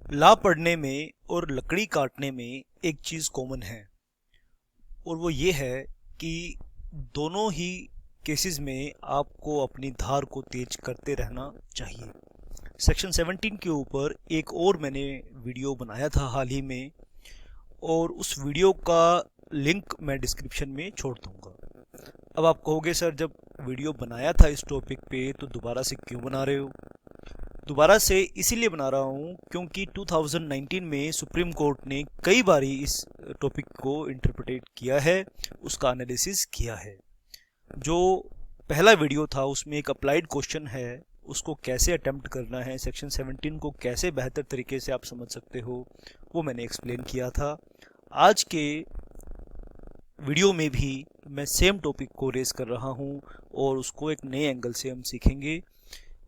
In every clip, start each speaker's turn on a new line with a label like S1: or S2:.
S1: ला पढ़ने में और लकड़ी काटने में एक चीज़ कॉमन है और वो ये है कि दोनों ही केसेस में आपको अपनी धार को तेज करते रहना चाहिए। सेक्शन 17 के ऊपर एक और मैंने वीडियो बनाया था हाल ही में और उस वीडियो का लिंक मैं डिस्क्रिप्शन में छोड़ दूंगा। अब आप कहोगे सर जब वीडियो बनाया था इस टॉपिक पे तो दोबारा से क्यों बना रहे हो? दोबारा से इसीलिए बना रहा हूँ क्योंकि 2019 में सुप्रीम कोर्ट ने कई बारी इस टॉपिक को इंटरप्रेट किया है, उसका एनालिसिस किया है। जो पहला वीडियो था उसमें एक अप्लाइड क्वेश्चन है, उसको कैसे अटेम्प्ट करना है, सेक्शन 17 को कैसे बेहतर तरीके से आप समझ सकते हो, वो मैंने एक्सप्लेन किया था। आज के वीडियो में भी मैं सेम टॉपिक को रेस कर रहा हूँ और उसको एक नए एंगल से हम सीखेंगे।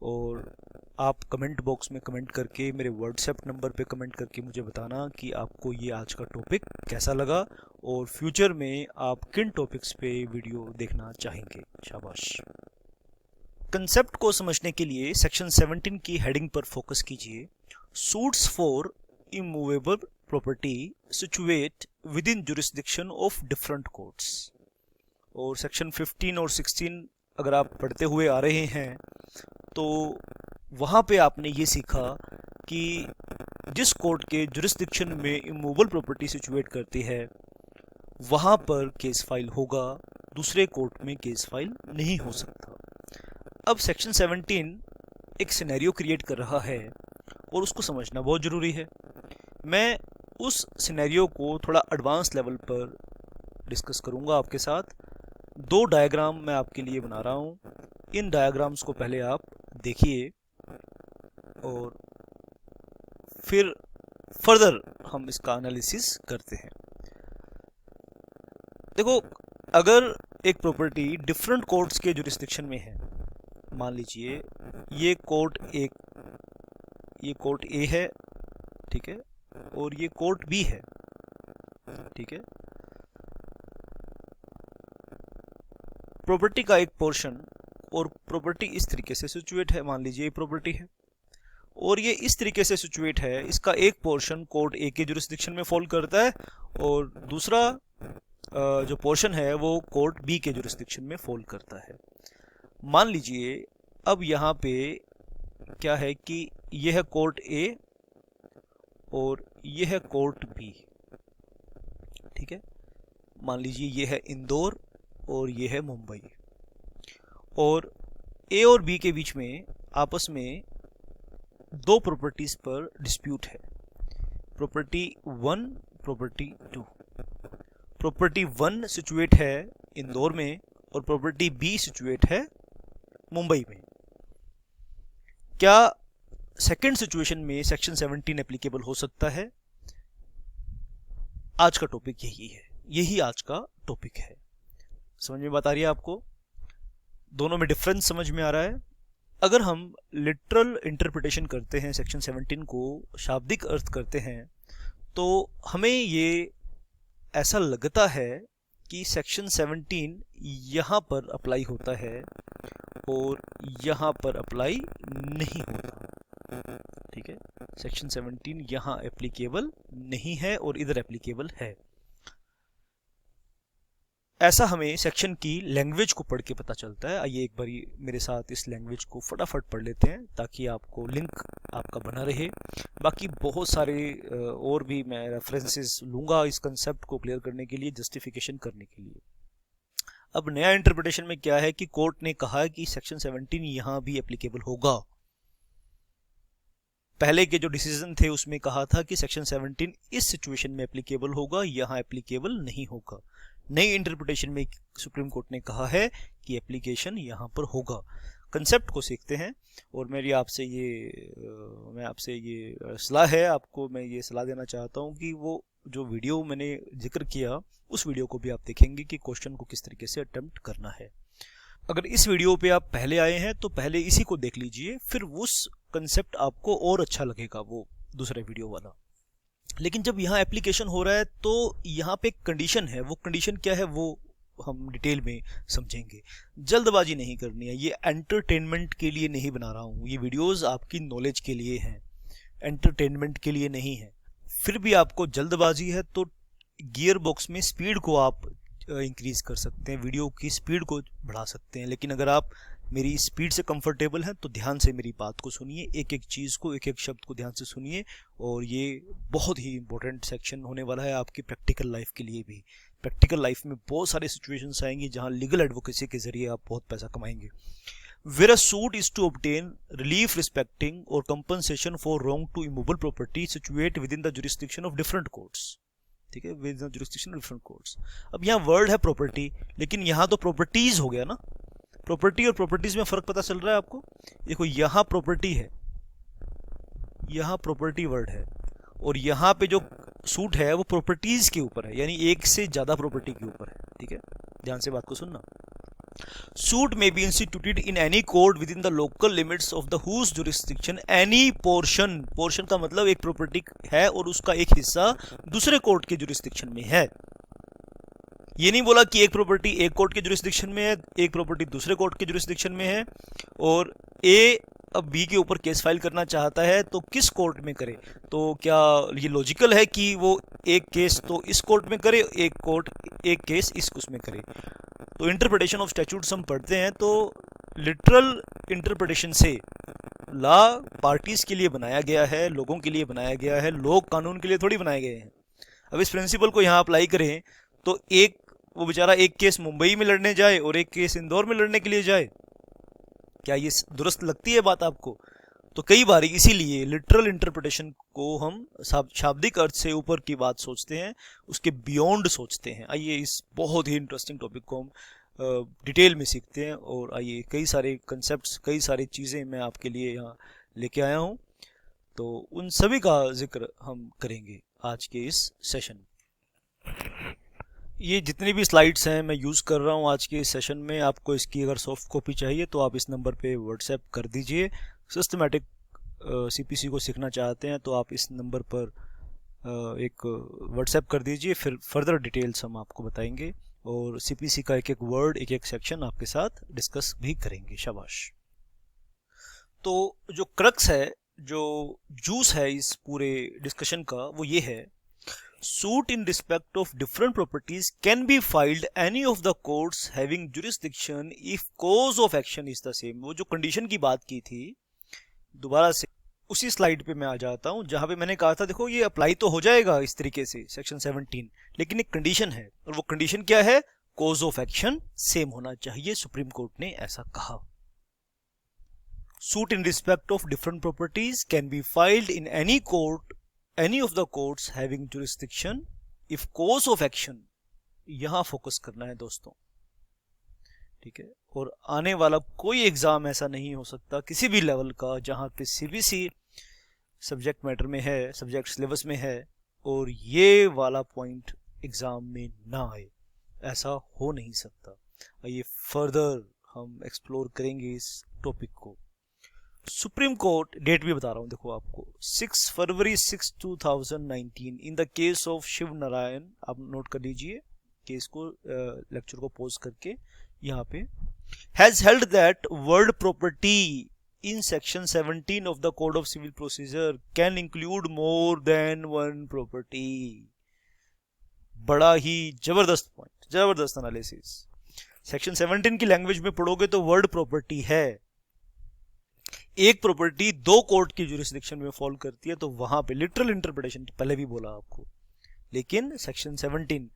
S1: और आप कमेंट बॉक्स में कमेंट करके, मेरे व्हाट्सएप नंबर पे कमेंट करके मुझे बताना कि आपको ये आज का टॉपिक कैसा लगा और फ्यूचर में आप किन टॉपिक्स पे वीडियो देखना चाहेंगे। शाबाश। कंसेप्ट को समझने के लिए सेक्शन 17 की हेडिंग पर फोकस कीजिए। Suits for immovable property situate with in jurisdiction of different courts. और सेक्शन 15 और 16 अगर आप पढ़ते हुए आ रहे हैं तो वहाँ पे आपने ये सीखा कि जिस कोर्ट के जुरिस्डिक्शन में इमूवेबल प्रॉपर्टी सिचुएट करती है वहाँ पर केस फाइल होगा, दूसरे कोर्ट में केस फाइल नहीं हो सकता। अब सेक्शन 17 एक सिनेरियो क्रिएट कर रहा है और उसको समझना बहुत ज़रूरी है। मैं उस सिनेरियो को थोड़ा एडवांस लेवल पर डिस्कस करूँगा आपके साथ। दो डायग्राम मैं आपके लिए बना रहा हूँ, इन डायग्राम्स को पहले आप देखिए और फिर फर्दर हम इसका एनालिसिस करते हैं। देखो, अगर एक प्रॉपर्टी डिफरेंट कोर्ट्स के जुरिस्डिक्शन में है, मान लीजिए ये कोर्ट ए है, ठीक है, और ये कोर्ट बी है, ठीक है। प्रॉपर्टी का एक पोर्शन और प्रॉपर्टी इस तरीके से सिचुएट है, मान लीजिए ये प्रॉपर्टी है और ये इस तरीके से सिचुएट है, इसका एक पोर्शन कोर्ट ए के जुरिस्डिक्शन में फॉल करता है और दूसरा जो पोर्शन है वो कोर्ट बी के जुरिस्डिक्शन में फॉल करता है। मान लीजिए अब यहाँ पे क्या है कि यह है कोर्ट ए और यह है कोर्ट बी, ठीक है। मान लीजिए ये है इंदौर और ये है मुंबई और ए और बी के बीच में आपस में दो प्रॉपर्टीज पर डिस्प्यूट है, प्रॉपर्टी 1, प्रॉपर्टी 2। प्रॉपर्टी 1 सिचुएट है इंदौर में और प्रॉपर्टी बी सिचुएट है मुंबई में। क्या सेकंड सिचुएशन में सेक्शन 17 एप्लीकेबल हो सकता है? आज का टॉपिक यही है, यही आज का टॉपिक है। समझ में बात आ रही है आपको? दोनों में डिफरेंस समझ में आ रहा है? अगर हम लिटरल इंटरप्रिटेशन करते हैं, सेक्शन 17 को शाब्दिक अर्थ करते हैं, तो हमें ये ऐसा लगता है कि सेक्शन 17 यहाँ पर अप्लाई होता है और यहाँ पर अप्लाई नहीं होता, ठीक है। सेक्शन 17 यहाँ एप्लीकेबल नहीं है और इधर एप्लीकेबल है। ऐसा हमें सेक्शन की लैंग्वेज को पढ़ के पता चलता है। आइए एक बारी मेरे साथ इस लैंग्वेज को फटाफट पढ़ लेते हैं ताकि आपको लिंक आपका बना रहे। बाकी बहुत सारे और भी मैं रेफरेंसेस लूँगा इस कंसेप्ट को क्लियर करने के लिए, जस्टिफिकेशन करने के लिए। अब नया इंटरप्रिटेशन में क्या है कि कोर्ट ने कहा कि सेक्शन 17 यहाँ भी एप्लीकेबल होगा। पहले के जो डिसीजन थे उसमें कहा था कि सेक्शन 17 इस सिचुएशन में एप्लीकेबल होगा, यहाँ एप्लीकेबल नहीं होगा। नई इंटरप्रिटेशन में सुप्रीम कोर्ट ने कहा है कि एप्लीकेशन यहाँ पर होगा। कंसेप्ट को सीखते हैं और मैं आपसे ये सलाह है, आपको मैं ये सलाह देना चाहता हूँ कि वो जो वीडियो मैंने जिक्र किया उस वीडियो को भी आप देखेंगे कि क्वेश्चन को किस तरीके से अटेम्प्ट करना है। अगर इस वीडियो पे आप पहले आए हैं तो पहले इसी को देख लीजिए, फिर उस कंसेप्ट आपको और अच्छा लगेगा वो दूसरा वीडियो वाला। लेकिन जब यहाँ एप्लीकेशन हो रहा है तो यहाँ पे एक कंडीशन है, वो कंडीशन क्या है वो हम डिटेल में समझेंगे। जल्दबाजी नहीं करनी है, ये एंटरटेनमेंट के लिए नहीं बना रहा हूँ, ये वीडियोस आपकी नॉलेज के लिए हैं। एंटरटेनमेंट के लिए नहीं है। फिर भी आपको जल्दबाजी है तो गियर बॉक्स में स्पीड को आप इंक्रीज कर सकते हैं, वीडियो की स्पीड को बढ़ा सकते हैं। लेकिन अगर आप मेरी स्पीड से कंफर्टेबल हैं तो ध्यान से मेरी बात को सुनिए, एक एक चीज़ को, एक एक शब्द को ध्यान से सुनिए। और ये बहुत ही इंपॉर्टेंट सेक्शन होने वाला है आपकी प्रैक्टिकल लाइफ के लिए भी। प्रैक्टिकल लाइफ में बहुत सारे सिचुएशंस आएंगी जहां लीगल एडवोकेसी के जरिए आप बहुत पैसा कमाएंगे। Where a suit is to obtain relief respecting or compensation for wrong to immovable property situate within the jurisdiction of different courts। ठीक है, with the jurisdiction of different courts. अब यहाँ वर्ड है प्रॉपर्टी, लेकिन यहाँ तो प्रॉपर्टीज हो गया ना। प्रॉपर्टी और प्रॉपर्टीज में फर्क पता चल रहा है आपको? देखो यहाँ प्रॉपर्टी है, यहाँ प्रॉपर्टी वर्ड है, और यहाँ पे जो सूट है वो प्रॉपर्टीज के ऊपर है, यानी एक से ज्यादा प्रॉपर्टी के ऊपर है। ठीक है, ध्यान से बात को सुनना। Suit may be instituted in any court within the local limits of the whose jurisdiction any portion का मतलब एक प्रॉपर्टी है और उसका एक हिस्सा दूसरे कोर्ट के जुरिस्डिक्शन में है। ये नहीं बोला कि एक प्रॉपर्टी एक कोर्ट के जुरिस्डिक्शन में है, एक प्रॉपर्टी दूसरे कोर्ट के जुरिस्डिक्शन में है, और ए अब बी के ऊपर केस फाइल करना चाहता है तो किस कोर्ट में करे। तो क्या ये लॉजिकल है कि वो एक केस तो इस कोर्ट में करे, एक केस इस उसमें करे? तो इंटरप्रिटेशन ऑफ स्टैट्यूट्स हम पढ़ते हैं तो लिटरल इंटरप्रिटेशन से लॉ पार्टीज के लिए बनाया गया है, लोगों के लिए बनाया गया है, लोग कानून के लिए थोड़ी बनाए गए हैं। अब इस प्रिंसिपल को यहाँ अप्लाई करें तो वो बेचारा एक केस मुंबई में लड़ने जाए और एक केस इंदौर में लड़ने के लिए जाए, क्या ये दुरुस्त लगती है बात आपको? तो कई बार इसीलिए लिटरल इंटरप्रिटेशन को हम शाब्दिक अर्थ से ऊपर की बात सोचते हैं, उसके बियॉन्ड सोचते हैं। आइए इस बहुत ही इंटरेस्टिंग टॉपिक को हम डिटेल में सीखते हैं, और आइए कई सारे कंसेप्ट्स, कई सारी चीज़ें मैं आपके लिए यहाँ लेके आया हूँ, तो उन सभी का जिक्र हम करेंगे आज के इस सेशन में। ये जितनी भी स्लाइड्स हैं मैं यूज़ कर रहा हूँ आज के इस सेशन में। आपको इसकी अगर सॉफ्ट कॉपी चाहिए तो आप इस नंबर पे व्हाट्सएप कर दीजिए। सिस्टमैटिक सीपीसी को सीखना चाहते हैं तो आप इस नंबर पर एक व्हाट्सएप कर दीजिए, फिर फर्दर डिटेल्स हम आपको बताएंगे और सीपीसी का एक एक वर्ड, एक एक सेक्शन आपके साथ डिस्कस भी करेंगे। शाबाश। तो जो क्रक्स है, जो जूस है इस पूरे डिस्कशन का, वो ये है, suit in respect of different properties can be filed any of the courts having jurisdiction if cause of action is the same। वो जो कंडीशन की बात की थी, दोबारा से उसी स्लाइड पे मैं आ जाता हूं जहां पे मैंने कहा था देखो ये अप्लाई तो हो जाएगा इस तरीके से सेक्शन 17, लेकिन एक कंडीशन है, और वो कंडीशन क्या है? कॉज ऑफ एक्शन सेम होना चाहिए। सुप्रीम कोर्ट ने ऐसा कहा। suit in respect of different properties can be filed in any of the courts having jurisdiction if cause of action, यहां फोकस करना है दोस्तों। ठीक है, और आने वाला कोई एग्जाम ऐसा नहीं हो सकता किसी भी लेवल का जहां पे सीबीसी सब्जेक्ट मैटर में है, सब्जेक्ट सिलेबस में है, और ये वाला पॉइंट एग्जाम में ना आए, ऐसा हो नहीं सकता। आइए फर्दर हम एक्सप्लोर करेंगे इस टॉपिक को। सुप्रीम कोर्ट, डेट भी बता रहा हूं देखो आपको, 6 फरवरी 2019 in the case of Shiv Narayan, आप नोट कर लीजिए केस को, लेक्चर को पॉज करके यहाँ पे, has held that word property in section 17 of the code of civil procedure can include more than one property. बड़ा ही जबरदस्त पॉइंट, जबरदस्त एनालिसिस। सेक्शन 17 की लैंग्वेज में पढ़ोगे तो वर्ड प्रॉपर्टी है, एक प्रॉपर्टी दो कोर्ट की जुरिस्डिक्शन में फॉल करती है, तो वहां पे लिटरल इंटरप्रिटेशन पहले भी बोला आपको, लेकिन सेक्शन 17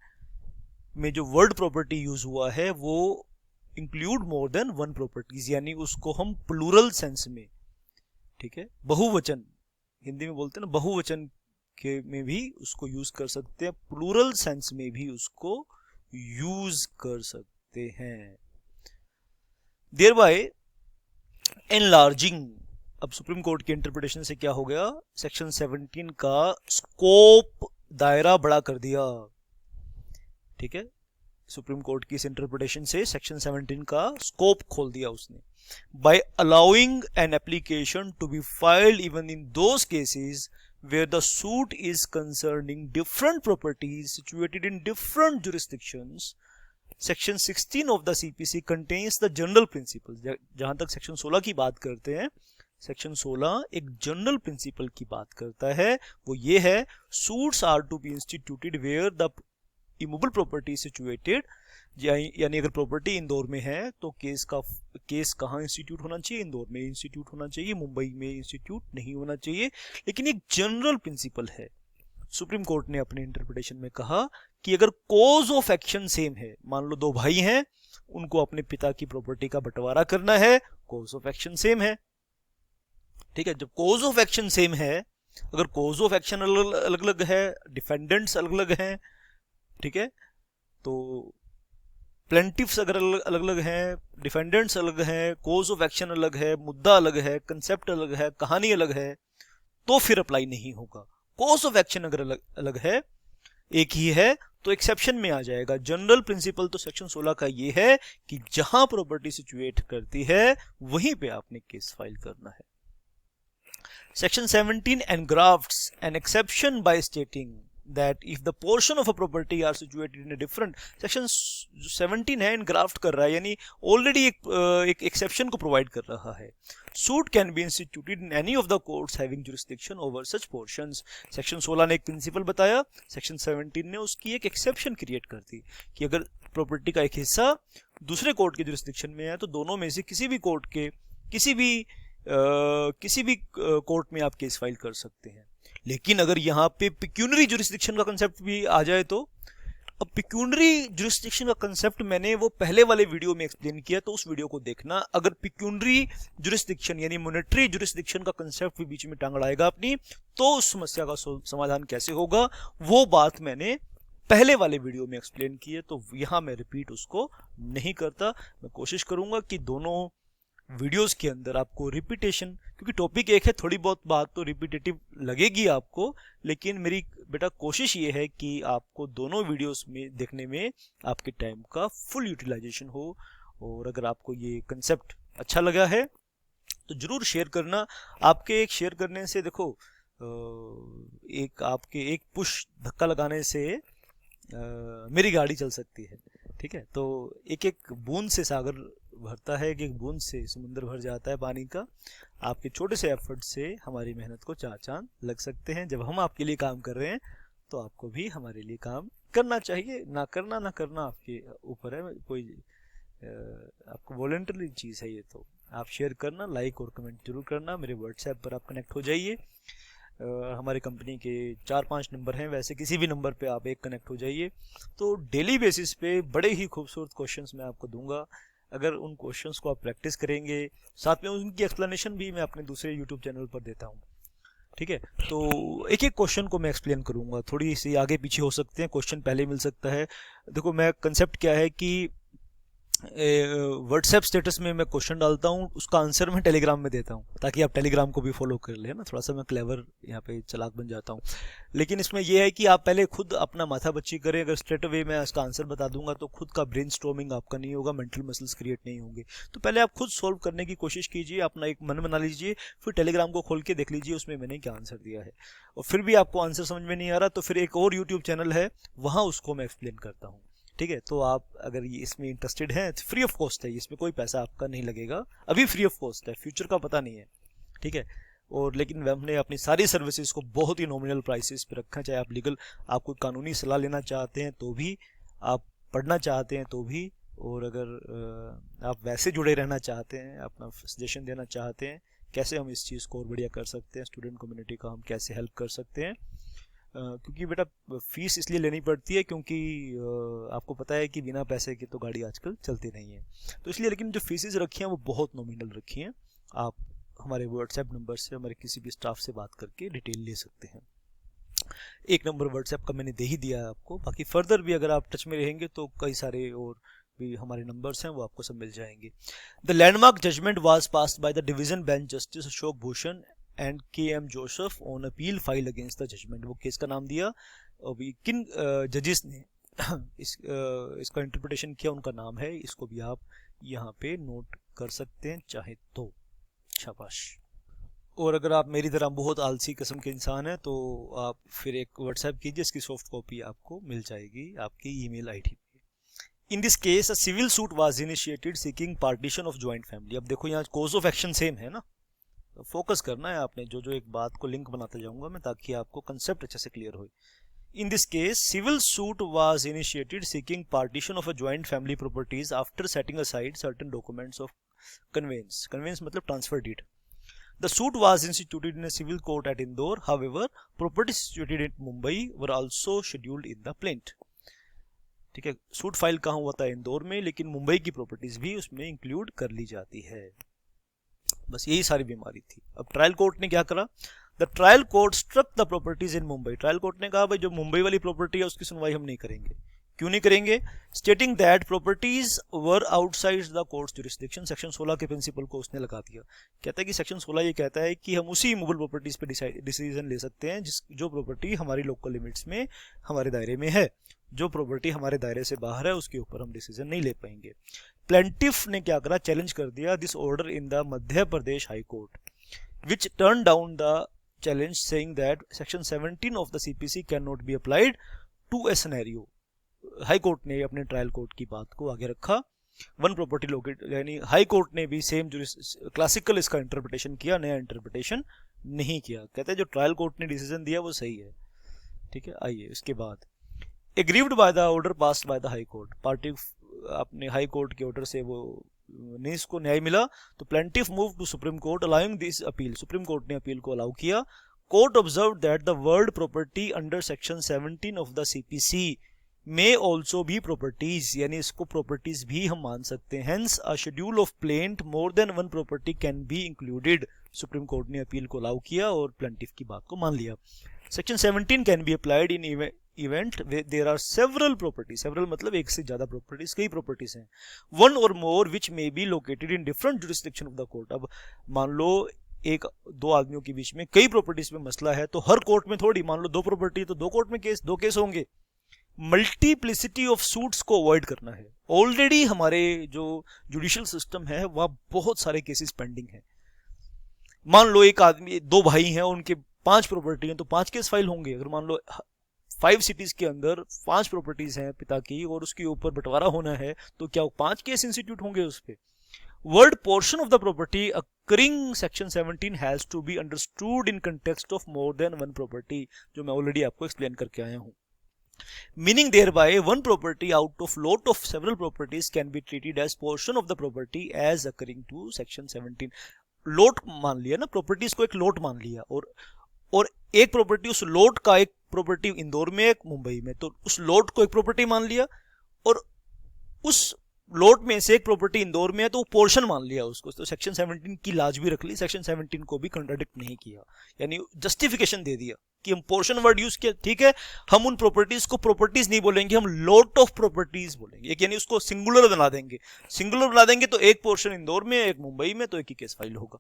S1: में जो वर्ड प्रॉपर्टी यूज हुआ है वो include more than one properties, यानी उसको हम प्लूरल सेंस में, ठीक है, बहुवचन, हिंदी में बोलते हैं ना, बहुवचन के में भी उसको यूज कर सकते हैं, प्लूरल सेंस में भी उसको यूज कर सकते हैं। देयरबाय एनलार्जिंग, अब सुप्रीम कोर्ट की इंटरप्रिटेशन से क्या हो गया, सेक्शन 17 का स्कोप, दायरा बड़ा कर दिया। ठीक है, सुप्रीम कोर्ट की इस इंटरप्रिटेशन से सेक्शन 17 का स्कोप खोल दिया उसने, by allowing an application to be filed even in those cases where the suit is concerning different properties situated in different jurisdictions. Section 16 of the CPC contains the general principles. जहां तक section 16 की बात करते हैं, section 16 एक general principle की बात करता है, वो ये है, suits are to be instituted where the immovable property situated, यानी अगर प्रॉपर्टी इंदौर में है तो केस कहाँ इंस्टीट्यूट होना चाहिए, इंदौर में इंस्टीट्यूट होना चाहिए, मुंबई में इंस्टीट्यूट नहीं होना चाहिए। लेकिन एक जनरल प्रिंसिपल है। सुप्रीम कोर्ट ने अपने इंटरप्रिटेशन में कहा कि अगर कॉज ऑफ एक्शन सेम है, मान लो दो भाई हैं, उनको अपने पिता की प्रॉपर्टी का बंटवारा करना है, कॉज ऑफ एक्शन सेम है, ठीक है। जब कॉज ऑफ एक्शन सेम है, अगर कॉज ऑफ एक्शन अलग अलग है, डिफेंडेंट्स अलग अलग हैं, ठीक है, तो प्लेंटिफ्स अगर अलग अलग हैं, डिफेंडेंट्स अलग हैं, कॉज ऑफ एक्शन अलग है, मुद्दा अलग है, कंसेप्ट अलग है, कहानी अलग है, तो फिर अप्लाई नहीं होगा। कॉज ऑफ एक्शन अगर अलग अलग है, एक ही है, तो एक्सेप्शन में आ जाएगा। जनरल प्रिंसिपल तो सेक्शन 16 का ये है कि जहां प्रॉपर्टी सिचुएट करती है वहीं पे आपने केस फाइल करना है। Section 17 engrafts an exception by stating that if the portion of a property are situated in a different section 17 है, इनग्राफ्ट कर रहा है, यानी ऑलरेडी एक एक्सेप्शन को प्रोवाइड कर रहा है। Suit can be instituted in any of the courts having jurisdiction over such portions. Section 16 ने एक प्रिंसिपल बताया, सेक्शन 17 ने उसकी एक एक्सेप्शन क्रिएट कर दी कि अगर प्रॉपर्टी का एक हिस्सा दूसरे कोर्ट के जुरिस्डिक्शन में है तो दोनों में से किसी भी कोर्ट के किसी भी कोर्ट में आप केस फाइल कर सकते हैं। लेकिन अगर यहाँ पे पिक्यूनरी जुरिस्डिक्शन का कंसेप्ट भी आ जाए तो, अब पिक्यूनरी जुरिस्डिक्शन का कंसेप्ट मैंने वो पहले वाले वीडियो में एक्सप्लेन किया, तो उस वीडियो को देखना। अगर पिक्यूनरी जुरिस्डिक्शन यानी मॉनेटरी जुरिस्डिक्शन का कंसेप्ट भी बीच में टांग अड़ाएगा अपनी, तो उस समस्या का समाधान कैसे होगा, वो बात मैंने पहले वाले वीडियो में एक्सप्लेन की है, तो यहाँ मैं रिपीट उसको नहीं करता। मैं कोशिश करूंगा कि दोनों वीडियोस के अंदर आपको रिपीटेशन, क्योंकि टॉपिक एक है, थोड़ी बहुत बात तो रिपीटेटिव लगेगी आपको, लेकिन मेरी बेटा कोशिश ये है कि आपको दोनों वीडियोस में देखने में आपके टाइम का फुल यूटिलाइजेशन हो। और अगर आपको ये कंसेप्ट अच्छा लगा है तो जरूर शेयर करना। आपके एक शेयर करने से, देखो, एक आपके एक पुश धक्का लगाने से मेरी गाड़ी चल सकती है, ठीक है। तो एक एक बूंद से सागर भरता है, एक बूंद से समुद्र भर जाता है पानी का। आपके छोटे से एफर्ट से हमारी मेहनत को चार चांद लग सकते हैं। जब हम आपके लिए काम कर रहे हैं तो आपको भी हमारे लिए काम करना चाहिए। ना करना आपके ऊपर है, कोई आपको वॉलंटरी चीज़ है ये। तो आप शेयर करना, लाइक और कमेंट जरूर करना। मेरे व्हाट्सएप पर आप कनेक्ट हो जाइए। हमारे कंपनी के 4-5 नंबर हैं, वैसे किसी भी नंबर पे आप एक कनेक्ट हो जाइए। तो डेली बेसिस पे बड़े ही खूबसूरत क्वेश्चंस मैं आपको दूंगा। अगर उन क्वेश्चंस को आप प्रैक्टिस करेंगे, साथ में उनकी एक्सप्लेनेशन भी मैं अपने दूसरे यूट्यूब चैनल पर देता हूँ, ठीक है। तो एक एक क्वेश्चन को मैं एक्सप्लेन करूँगा, थोड़ी सी आगे पीछे हो सकते हैं, क्वेश्चन पहले मिल सकता है। देखो, मैं कंसेप्ट क्या है कि व्हाट्सएप स्टेटस में मैं क्वेश्चन डालता हूँ, उसका आंसर मैं टेलीग्राम में देता हूँ, ताकि आप टेलीग्राम को भी फॉलो कर ले ना। थोड़ा सा मैं क्लेवर यहाँ पे चालाक बन जाता हूँ। लेकिन इसमें यह है कि आप पहले खुद अपना माथा बच्ची करें। अगर स्ट्रेट अवे मैं इसका आंसर बता दूंगा तो खुद का ब्रेन स्टॉर्मिंग आपका नहीं होगा, मेंटल मसल्स क्रिएट नहीं होंगे। तो पहले आप खुद सोल्व करने की कोशिश कीजिए, अपना एक मन बना लीजिए, फिर टेलीग्राम को खोल के देख लीजिए उसमें मैंने क्या आंसर दिया है। और फिर भी आपको आंसर समझ में नहीं आ रहा तो फिर एक और यूट्यूब चैनल है, वहाँ उसको मैं एक्सप्लेन करता हूँ, ठीक है। तो आप अगर ये इसमें इंटरेस्टेड हैं तो फ्री ऑफ कॉस्ट है, इसमें कोई पैसा आपका नहीं लगेगा, अभी फ्री ऑफ कॉस्ट है, फ्यूचर का पता नहीं है, ठीक है। और लेकिन हमने अपनी सारी सर्विसेज को बहुत ही नॉमिनल प्राइसेस पे रखा है। चाहे आप लीगल, आप कोई कानूनी सलाह लेना चाहते हैं तो भी, आप पढ़ना चाहते हैं तो भी, और अगर आप वैसे जुड़े रहना चाहते हैं, अपना सजेशन देना चाहते हैं कैसे हम इस चीज़ को और बढ़िया कर सकते हैं, स्टूडेंट कम्युनिटी का हम कैसे हेल्प कर सकते हैं। क्योंकि बेटा फीस इसलिए लेनी पड़ती है क्योंकि आपको पता है कि बिना पैसे के तो गाड़ी आजकल चलती नहीं है, तो इसलिए। लेकिन जो फीसेस रखी हैं वो बहुत नॉमिनल रखी हैं। आप हमारे व्हाट्सएप नंबर से, हमारे किसी भी स्टाफ से बात करके डिटेल ले सकते हैं। एक नंबर व्हाट्सएप का मैंने दे ही दिया है आपको, बाकी फर्दर भी अगर आप टच में रहेंगे तो कई सारे और भी हमारे नंबर्स हैं, वो आपको सब मिल जाएंगे। The landmark judgment was passed by the division bench justice Ashok Bhushan and KM Joseph on appeal filed against the judgment. वो केस का नाम दिया, अभी किन जजेस ने इसका इंटरप्रिटेशन किया उनका नाम है, इसको भी आप यहाँ पे नोट कर सकते हैं चाहे तो। शाबाश। और अगर आप मेरी तरह बहुत आलसी किस्म के इंसान हैं तो आप फिर एक व्हाट्सएप कीजिए, इसकी सॉफ्ट कॉपी आपको मिल जाएगी आपकी ईमेल ID पे। In this case a civil suit was initiated seeking partition of joint family. अब देखो यहाँ कॉज ऑफ एक्शन सेम है ना, फोकस करना है आपने, जो जो एक बात को लिंक बनाते जाऊंगा मैं ताकि आपको कंसेप्ट अच्छे से क्लियर हो। In this case, civil suit was initiated seeking partition of a joint family properties after setting aside certain documents of conveyance. Conveyance मतलब transfer deed. The suit was instituted in a civil court at Indore. However, properties situated in Mumbai were also scheduled in the plaint. ठीक है, suit file कहाँ हुआ था? इंदौर में, लेकिन मुंबई की properties भी उसमें इंक्लूड कर ली जाती है। बस यही सारी बीमारी थी। अब ट्रायल कोर्ट ने क्या करा? The trial court struck the properties in Mumbai. Trial court ने कहा भाई जो मुंबई वाली प्रॉपर्टी है उसकी सुनवाई हम नहीं करेंगे। क्यों नहीं करेंगे? Stating that properties were outside the courts jurisdiction. Section 16 के प्रिंसिपल को उसने लगा दिया। कहता है कि सेक्शन 16 ये कहता है कि हम उसी मूवेबल प्रॉपर्टीज पे डिसीजन ले सकते हैं जो प्रॉपर्टी हमारी लोकल लिमिट्स में हमारे दायरे में है। जो प्रॉपर्टी हमारे दायरे से बाहर है उसके ऊपर हम डिसीजन नहीं ले पाएंगे। प्लेंटिफ ने क्या करा? चैलेंज कर दिया this order in the Madhya Pradesh high court, which turn down the challenge saying that section 17 of the CPC cannot be applied to a scenario. High court ने अपने ट्रायल कोर्ट की बात को आगे रखा। वन प्रॉपर्टी लोकेट, यानी हाई कोर्ट ने भी सेम जो क्लासिकल इसका इंटरप्रिटेशन किया, नया इंटरप्रिटेशन नहीं किया। कहते हैं जो ट्रायल कोर्ट ने डिसीजन दिया वो सही है। ठीक है, आइए इसके बाद aggrieved by the order passed by the high court. Party अपने हाई कोर्ट के ऑर्डर से वो नहीं इसको न्याय मिला तो plaintiff move to supreme court allowing this appeal. Supreme court ने अपील को अलाउ किया। Court observe that the word property under section 17 of the CPC may also be properties, यानी इसको प्रॉपर्टीज भी हम मान सकते हैं। Hence a schedule of plaint more than one property can be included. Supreme court ने appeal को allow किया और प्लेंटिफ की बात को मान लिया। Section 17 can be applied in event there are several property. Several मतलब एक से ज्यादा प्रॉपर्टीज, कई प्रॉपर्टीज हैं। वन और more which may be located in different jurisdiction of the court. अब मान लो एक दो आदमियों के बीच में कई प्रॉपर्टीज में मसला है तो हर कोर्ट में थोड़ी, मान लो दो प्रॉपर्टी तो दो कोर्ट में दो केस होंगे। मल्टीप्लिसिटी ऑफ सूट्स को अवॉइड करना है। ऑलरेडी हमारे जो जुडिशियल सिस्टम है वह बहुत सारे केसेस पेंडिंग है। मान लो एक आदमी, दो भाई हैं, उनके 5 प्रॉपर्टी हैं तो 5 केस फाइल होंगे। अगर मान लो 5 सिटीज के अंदर 5 प्रॉपर्टीज हैं पिता की और उसके ऊपर बंटवारा होना है तो क्या 5 केस इंस्टीट्यूट होंगे उस पे? Word portion of the property occurring section 17 has to be understood in context of more than one property, जो मैं ऑलरेडी आपको एक्सप्लेन करके आया हूं। Meaning thereby one property out of lot of several properties can be treated as portion of the property as occurring to section 17। Lot मान लिया ना, properties को एक लॉट मान लिया और एक प्रॉपर्टी, उस लॉट का एक प्रॉपर्टी इंदौर में एक मुंबई में, तो उस लॉट को एक प्रॉपर्टी मान लिया और उस लॉट में से एक प्रॉपर्टी इंदौर में है तो पोर्शन मान लिया उसको। तो सेक्शन 17 की लाज भी रख ली, सेक्शन 17 को भी कंट्राडिक्ट नहीं किया, यानी जस्टिफिकेशन दे दिया कि हम पोर्शन वर्ड यूज किया, ठीक है, हम उन प्रॉपर्टीज को प्रॉपर्टीज नहीं बोलेंगे, हम लॉट ऑफ प्रॉपर्टीज बोलेंगे। एक यानी उसको सिंगुलर बना देंगे। सिंगुलर बना देंगे तो एक पोर्शन इंदौर में, एक मुंबई में, तो एक ही केस फाइल होगा।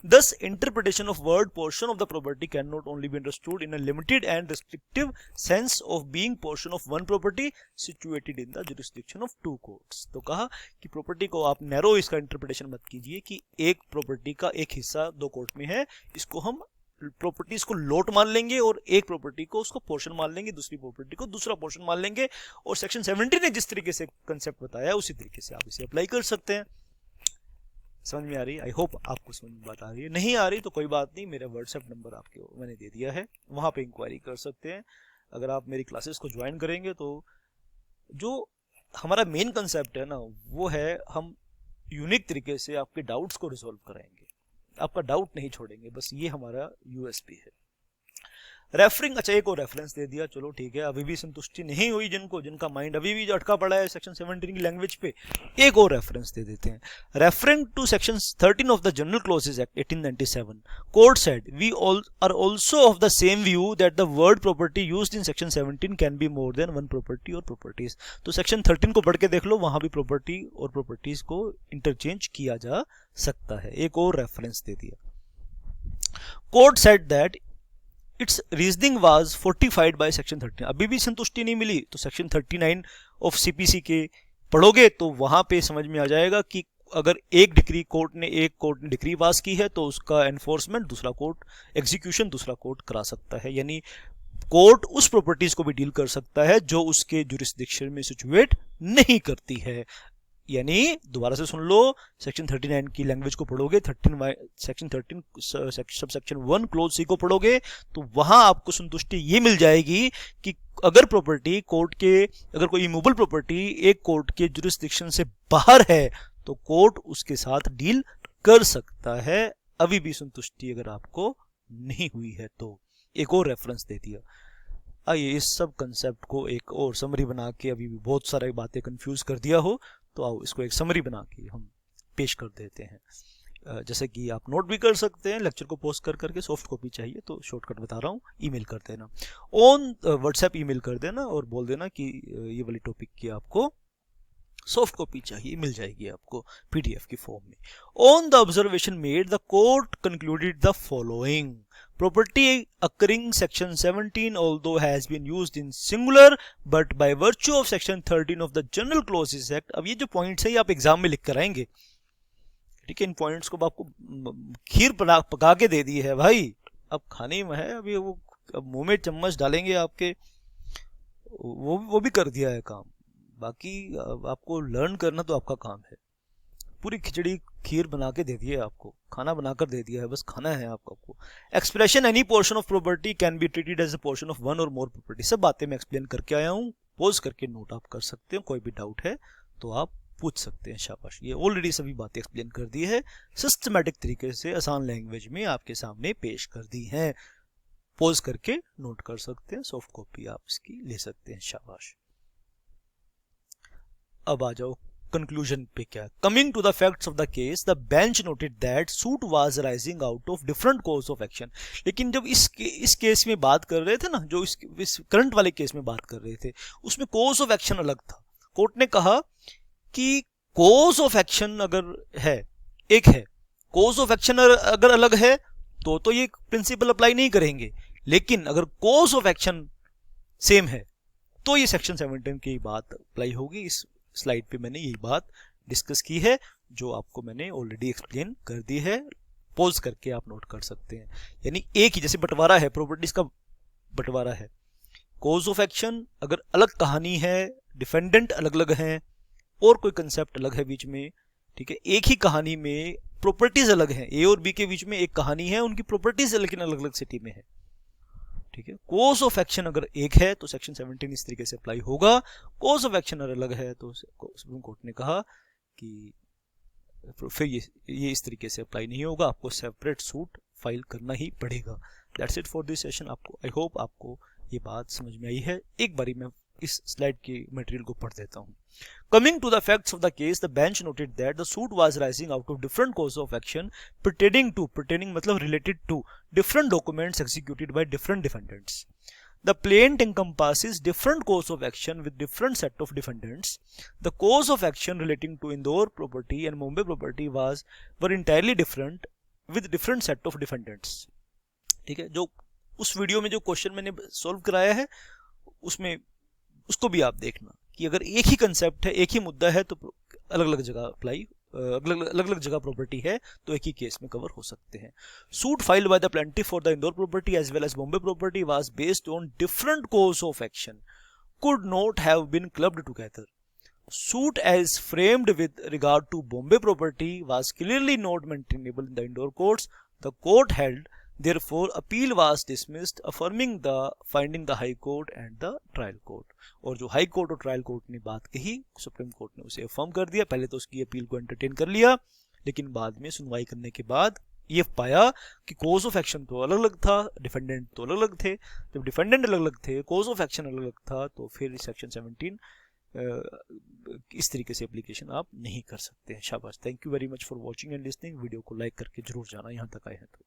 S1: दस interpretation of word portion of the property can not only B understood in a limited and restrictive sense of being portion of one property situated in the jurisdiction of 2 courts. तो कहा कि property को आप narrow इसका interpretation मत कीजिए कि एक प्रॉपर्टी का एक हिस्सा 2 कोर्ट में है, इसको हम प्रॉपर्टीज को लॉट मान लेंगे और एक प्रॉपर्टी को उसको पोर्शन मान लेंगे, दूसरी प्रॉपर्टी को दूसरा पोर्शन मान लेंगे। और सेक्शन 17 ने जिस तरीके से कंसेप्ट बताया उसी तरीके से आप इसे अप्लाई कर सकते हैं। समझ में आ रही है? आई होप आपको समझ में बात आ रही है। नहीं आ रही तो कोई बात नहीं, मेरा व्हाट्सएप नंबर आपको मैंने दे दिया है, वहां पे इंक्वायरी कर सकते हैं। अगर आप मेरी क्लासेस को ज्वाइन करेंगे तो जो हमारा मेन कंसेप्ट है ना, वो है हम यूनिक तरीके से आपके डाउट्स को रिजॉल्व कराएंगे, आपका डाउट नहीं छोड़ेंगे, बस ये हमारा यूएसपी है। रेफरिंग, अच्छा एक और रेफरेंस दे दिया, चलो ठीक है। अभी भी संतुष्टि नहीं हुई जिनका माइंड अभी भी अटका पड़ा है सेक्शन 17 की लैंग्वेज पे, एक और रेफरेंस दे देते हैं। Referring to section 13 of the general clauses act 1897, court said we are also of the same view that the word property used in section 17 can be more than one property और properties. तो section 13 को पढ़ के देख लो, वहां भी property और properties को इंटरचेंज किया जा सकता है। एक और रेफरेंस दे दिया। Court said that it's reasoning was fortified by section 13। अभी भी संतुष्टि नहीं मिली तो सेक्शन 39 ऑफ सीपीसी के पढ़ोगे तो वहां पे समझ में आ जाएगा कि अगर एक कोर्ट ने डिक्री पास की है तो उसका एनफोर्समेंट दूसरा कोर्ट, एग्जीक्यूशन दूसरा कोर्ट करा सकता है। यानी कोर्ट उस प्रॉपर्टीज को भी डील कर सकता है जो उसके जुरिस्डिक्शन में सिचुएट नहीं करती है। यानी दोबारा से सुन लो, सेक्शन 39 की लैंग्वेज को पढ़ोगे, section 13 sub section 1 close C को पढ़ोगे तो वहां आपको संतुष्टि ये मिल जाएगी कि अगर प्रॉपर्टी कोर्ट के, अगर कोई इमूवेबल प्रॉपर्टी एक कोर्ट के जुरिस्डिक्शन से बाहर है तो कोर्ट उसके साथ डील कर सकता है। अभी भी संतुष्टि अगर आपको नहीं हुई है तो एक और रेफरेंस दे दिया। आइए इस सब कंसेप्ट को एक और समरी बना के, अभी भी बहुत सारी बातें कंफ्यूज कर दिया हो तो आओ इसको एक समरी बना के हम पेश कर देते हैं। जैसे कि आप नोट भी कर सकते हैं, लेक्चर को पोस्ट कर करके, सॉफ्ट कॉपी चाहिए तो शॉर्टकट बता रहा हूँ, ईमेल कर देना, ऑन व्हाट्सएप ईमेल कर देना और बोल देना कि ये वाली टॉपिक की आपको सॉफ्ट कॉपी चाहिए, मिल जाएगी आपको पीडीएफ की फॉर्म में। On the observation made the court concluded the following: property occurring section 17 although has been used in singular but by virtue of section 13 of the general clauses act। अब ये जो points है ये आप exam में लिख कर आएंगे, ठीक है। इन पॉइंट्स को आपको खीर पका के दे दी है भाई, अब खाने में है, अभी वो अब मुंह में चम्मच डालेंगे आपके, वो भी कर दिया है काम, बाकी आपको लर्न करना तो आपका काम है। पूरी खिचड़ी खीर बना के दे दी है आपको, खाना बनाकर दे दिया है, बस खाना है आपको। Expression any portion of property can be treated as a portion of one और मोर प्रॉपर्टी। सब बातें मैं एक्सप्लेन करके आया हूँ, पॉज करके नोट आप कर सकते हो, कोई भी डाउट है तो आप पूछ सकते हैं। शाबाश, ये ऑलरेडी सभी बातें एक्सप्लेन कर दी है, सिस्टमैटिक तरीके से आसान लैंग्वेज में आपके सामने पेश कर दी है। पॉज करके नोट कर सकते हैं, सॉफ्ट कॉपी आप इसकी ले सकते हैं। शाबाश। अब आ जाओ कंक्लूजन पे। क्या coming to the facts of the case, the bench noted that suit was rising out of different course of action. लेकिन जब इस केस में बात कर रहे थे ना, जो इस करंट वाले केस में बात कर रहे थे, उसमें कोर्स ऑफ एक्शन अलग था। कोर्ट ने कहा कि कोर्स ऑफ एक्शन अगर है, एक है, कोर्स ऑफ एक्शन अगर अलग है तो ये प्रिंसिपल अप्लाई नहीं करेंगे, लेकिन अगर कोर्स ऑफ एक्शन सेम है तो ये सेक्शन 17 की बात अप्लाई होगी। इस स्लाइड पे मैंने यही बात डिस्कस की है, जो आपको मैंने ऑलरेडी एक्सप्लेन कर दी है, पॉज करके आप नोट कर सकते हैं। यानी एक ही, जैसे बंटवारा है, प्रॉपर्टीज का बंटवारा है, कोज ऑफ एक्शन अगर अलग कहानी है, डिफेंडेंट अलग अलग हैं और कोई कंसेप्ट अलग है बीच में, ठीक है, एक ही कहानी में प्रॉपर्टीज अलग हैं, ए और बी के बीच में एक कहानी है, उनकी प्रॉपर्टीज लेकिन अलग अलग सिटी में है, ठीक है। कोर्स ऑफ एक्शन अगर एक है तो सेक्शन 17 इस तरीके से अप्लाई होगा। कोर्स ऑफ एक्शन अगर अलग है तो सुप्रीम कोर्ट ने कहा कि फिर ये इस तरीके से अप्लाई नहीं होगा, आपको सेपरेट सूट फाइल करना ही पड़ेगा। That's it for this session. आपको आई होप आपको ये बात समझ में आई है। एक बारी मैं इस स्लाइड के मटेरियल को पढ़ देता हूँ। Coming to the facts of the case, the bench noted that the suit was rising out of different course of action pertaining मतलब related to different documents executed by different defendants. The plaint encompasses different course of action with different set of defendants. The course of action relating to Indore property and Mumbai property were entirely different with different set of defendants. ठीक है, जो उस video में जो question मैंने solve कराया है उसमें उसको भी आप देखना कि अगर एक ही कंसेप्ट है, एक ही मुद्दा है तो अलग अलग जगह अप्लाई, अलग अलग जगह प्रॉपर्टी है तो एक ही केस में कवर हो सकते हैं। Suit filed by the plaintiff for the Indore property as well as Bombay property was based on different course of action could not have been clubbed together. Suit as framed with regard to Bombay property was clearly not maintainable in the Indore courts. The court held, therefore, appeal was dismissed, affirming the finding the High Court and the Trial Court. और जो high court और trial court ने बात कही, supreme court ने उसे affirm कर दिया। पहले तो उसकी अपील को एंटरटेन कर लिया, लेकिन बाद में सुनवाई करने के बाद ये पाया कि कोर्स ऑफ एक्शन तो अलग अलग था, डिफेंडेंट तो अलग अलग थे। जब डिफेंडेंट अलग अलग थे, कोर्स ऑफ एक्शन अलग अलग था, तो फिर सेक्शन 17 इस तरीके से एप्लीकेशन आप नहीं कर सकते हैं। शाबाश, thank you very much for watching and listening. Video को लाइक करके जरूर जाना यहाँ तक आए हैं तो।